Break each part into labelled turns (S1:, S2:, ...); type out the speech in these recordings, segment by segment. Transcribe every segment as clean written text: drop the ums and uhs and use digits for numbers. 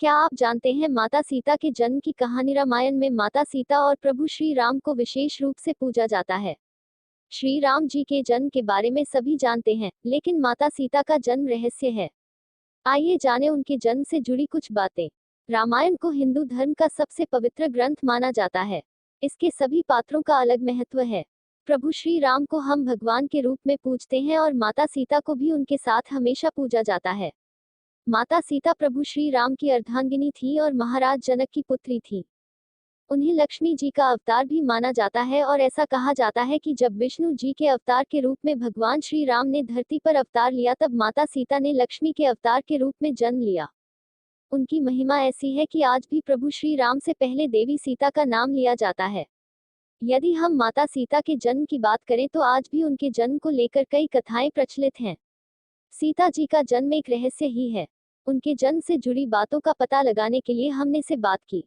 S1: क्या आप जानते हैं माता सीता के जन्म की कहानी? रामायण में माता सीता और प्रभु श्री राम को विशेष रूप से पूजा जाता है। श्री राम जी के जन्म के बारे में सभी जानते हैं, लेकिन माता सीता का जन्म रहस्य है। आइए जानें उनके जन्म से जुड़ी कुछ बातें। रामायण को हिंदू धर्म का सबसे पवित्र ग्रंथ माना जाता है। इसके सभी पात्रों का अलग महत्व है। प्रभु श्री राम को हम भगवान के रूप में पूजते हैं और माता सीता को भी उनके साथ हमेशा पूजा जाता है। माता सीता प्रभु श्री राम की अर्धांगिनी थी और महाराज जनक की पुत्री थी। उन्हें लक्ष्मी जी का अवतार भी माना जाता है और ऐसा कहा जाता है कि जब विष्णु जी के अवतार के रूप में भगवान श्री राम ने धरती पर अवतार लिया, तब माता सीता ने लक्ष्मी के अवतार के रूप में जन्म लिया। उनकी महिमा ऐसी है कि आज भी प्रभु श्री राम से पहले देवी सीता का नाम लिया जाता है। यदि हम माता सीता के जन्म की बात करें तो आज भी उनके जन्म को लेकर कई कथाएं प्रचलित हैं। सीता जी का जन्म एक रहस्य ही है। उनके जन्म से जुड़ी बातों का पता लगाने के लिए हमने से बात की।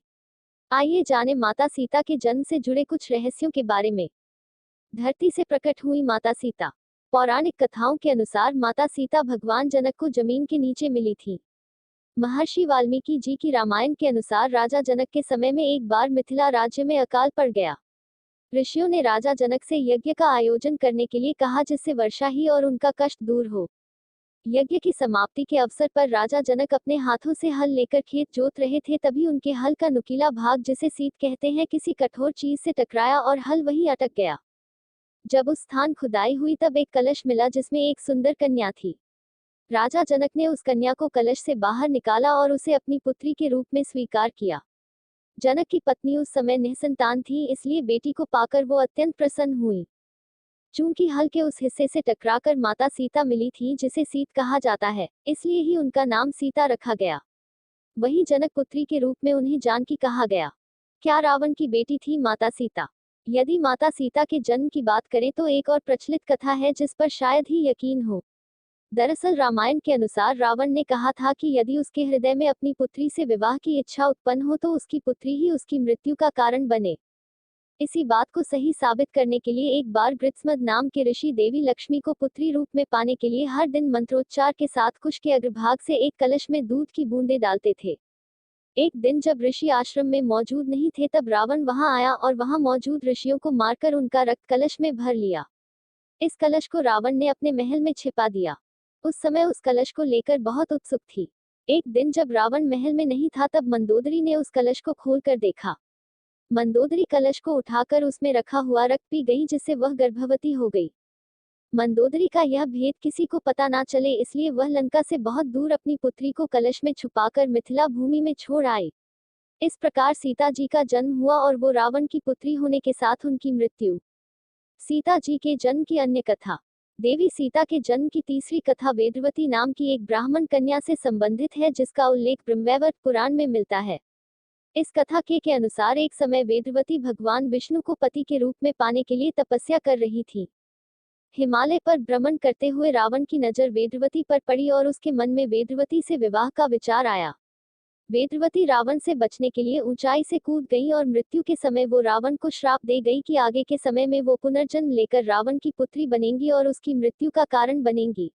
S1: आइए जानें माता सीता के जन्म से जुड़े कुछ रहस्यों के बारे में। धरती से प्रकट हुई माता सीता। पौराणिक कथाओं के अनुसार माता सीता भगवान जनक को जमीन के नीचे मिली थी। महर्षि वाल्मीकि जी की रामायण के अनुसार राजा जनक के समय में एक बार मिथिला राज्य में अकाल पड़ गया। ऋषियों ने राजा जनक से यज्ञ का आयोजन करने के लिए कहा, जिससे वर्षा ही और उनका कष्ट दूर हो। यज्ञ की समाप्ति के अवसर पर राजा जनक अपने हाथों से हल लेकर खेत जोत रहे थे, तभी उनके हल का नुकीला भाग, जिसे सीत कहते हैं, किसी कठोर चीज से टकराया और हल वहीं अटक गया। जब उस स्थान खुदाई हुई तब एक कलश मिला जिसमें एक सुंदर कन्या थी। राजा जनक ने उस कन्या को कलश से बाहर निकाला और उसे अपनी पुत्री के रूप में स्वीकार किया। जनक की पत्नी उस समय निसंतान थी, इसलिए बेटी को पाकर वो अत्यंत प्रसन्न हुई। चूंकि हल के उस हिस्से से टकराकर माता सीता मिली थी, जिसे सीत कहा जाता है, इसलिए ही उनका नाम सीता रखा गया। वहीं जनक पुत्री के रूप में उन्हें जानकी कहा गया। क्या रावण की बेटी थी माता सीता? यदि माता सीता के जन्म की बात करें तो एक और प्रचलित कथा है जिस पर शायद ही यकीन हो। दरअसल रामायण के अनुसार रावण ने कहा था कि यदि उसके हृदय में अपनी पुत्री से विवाह की इच्छा उत्पन्न हो तो उसकी पुत्री ही उसकी मृत्यु का कारण बने। इसी बात को सही साबित करने के लिए एक बार गृत्समद नाम के ऋषि देवी लक्ष्मी को पुत्री रूप में पाने के लिए हर दिन मंत्रोच्चार के साथ कुश के अग्रभाग से एक कलश में दूध की बूंदें डालते थे। एक दिन जब ऋषि आश्रम में मौजूद नहीं थे, तब रावण वहां आया और वहां मौजूद ऋषियों को मारकर उनका रक्त कलश में भर लिया। इस कलश को रावण ने अपने महल में छिपा दिया। उस समय उस कलश को लेकर बहुत उत्सुक थी। एक दिन जब रावण महल में नहीं था, तब मंदोदरी ने उस कलश को खोलकर देखा। मंदोदरी कलश को उठाकर उसमें रखा हुआ रक्त पी गई, जिससे वह गर्भवती हो गई। मंदोदरी का यह भेद किसी को पता ना चले, इसलिए वह लंका से बहुत दूर अपनी पुत्री को कलश में छुपाकर मिथिला भूमि में छोड़ आई। इस प्रकार सीता जी का जन्म हुआ और वो रावण की पुत्री होने के साथ उनकी मृत्यु। सीता जी के जन्म की अन्य कथा। देवी सीता के जन्म की तीसरी कथा वेदवती नाम की एक ब्राह्मण कन्या से संबंधित है, जिसका उल्लेख ब्रह्मवैवर्त पुराण में मिलता है। इस कथा के अनुसार एक समय वेदवती भगवान विष्णु को पति के रूप में पाने के लिए तपस्या कर रही थी। हिमालय पर भ्रमण करते हुए रावण की नजर वेदवती पर पड़ी और उसके मन में वेदवती से विवाह का विचार आया। वेदवती रावण से बचने के लिए ऊंचाई से कूद गई और मृत्यु के समय वो रावण को श्राप दे गई कि आगे के समय में वो पुनर्जन्म लेकर रावण की पुत्री बनेंगी और उसकी मृत्यु का कारण बनेंगी।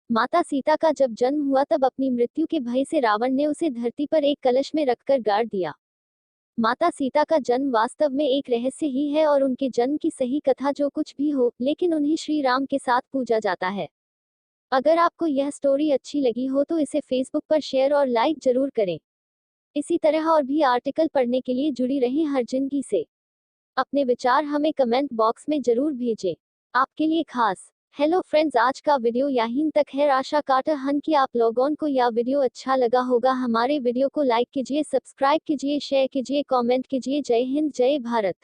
S1: माता सीता का जब जन्म हुआ तब अपनी मृत्यु के भय से रावण ने उसे धरती पर एक कलश में रखकर गाड़ दिया। माता सीता का जन्म वास्तव में एक रहस्य ही है और उनके जन्म की सही कथा जो कुछ भी हो, लेकिन उन्हें श्री राम के साथ पूजा जाता है। अगर आपको यह स्टोरी अच्छी लगी हो तो इसे फेसबुक पर शेयर और लाइक जरूर करें। इसी तरह और भी आर्टिकल पढ़ने के लिए जुड़ी रहें हर जिंदगी से। अपने विचार हमें कमेंट बॉक्स में जरूर भेजें। आपके लिए खास। हेलो फ्रेंड्स, आज का वीडियो यहीं तक है। आशा करता हूं कि आप लोगों को यह वीडियो अच्छा लगा होगा। हमारे वीडियो को लाइक कीजिए, सब्सक्राइब कीजिए, शेयर कीजिए, कमेंट कीजिए। जय हिंद, जय भारत।